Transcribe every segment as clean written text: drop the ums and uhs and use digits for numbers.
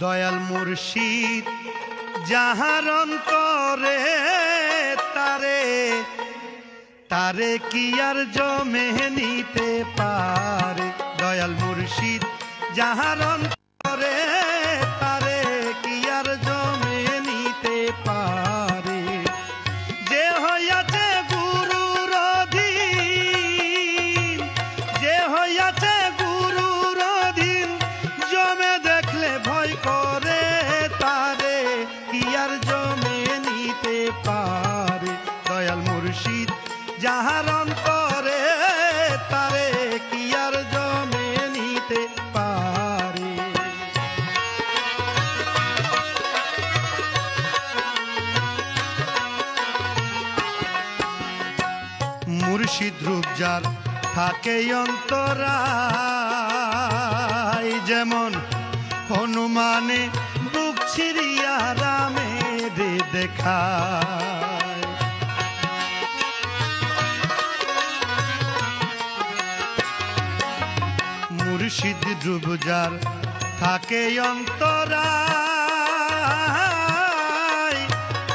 দয়াল মুর্শিদ যাহার অন্তরে তারে তারে কি আর জমে নিতে পারে। দয়াল মুর্শিদ যাহার অন্তরে তারে কি আর জমে নিতে পারে। যে হইয়াছে গুরুর অধীন, যে হইয়াছে গুরুর অধীন, জমে দেখলে ভয় করে তারে কি আর জমে নিতে পারে। দয়াল মুর্শিদ যাহার অন্তরে তারে কি আর জমে নিতে পারে। মুর্শিদ রূপ যার থাকে অন্তরায়, যেমন হনুমানে বুক ছিড়িয়া রামের দেখায়। মুর্শিদ রূপ যার থাকে অন্তরায়,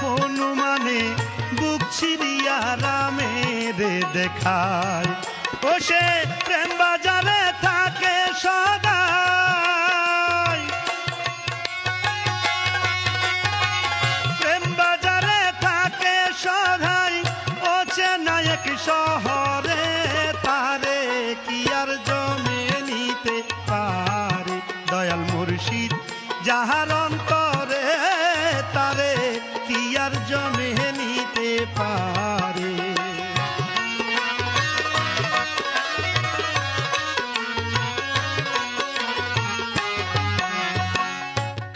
হনুমানে বুক ছিড়িয়া রামের দেখায়। ও সে প্রেম বাজারে থাকে সদাই, প্রেম বাজারে থাকে সদাই। ও চেনায়ক শহরে তারে কি আর জমে নিতে পারে। দয়াল মুর্শিদ যাহার অন্তরে তারে কি আর জমে নিতে পারে।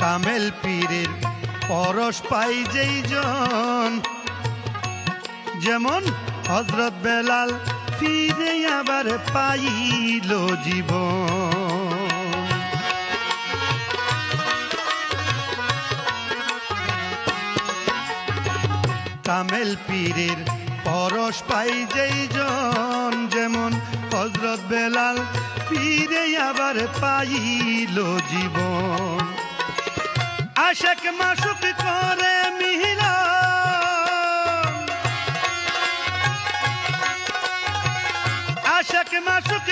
কামেল পীরের পরশ পাই যেই জন, যেমন হযরত বেলাল ফিরে আবার পাইল জীবন। কামেল পীরের পরশ পাই যেই জন, যেমন হযরত বেলাল ফিরে আবার পাইল জীবন। আশিক মাশুক করে মিলন, আশিক মাশুক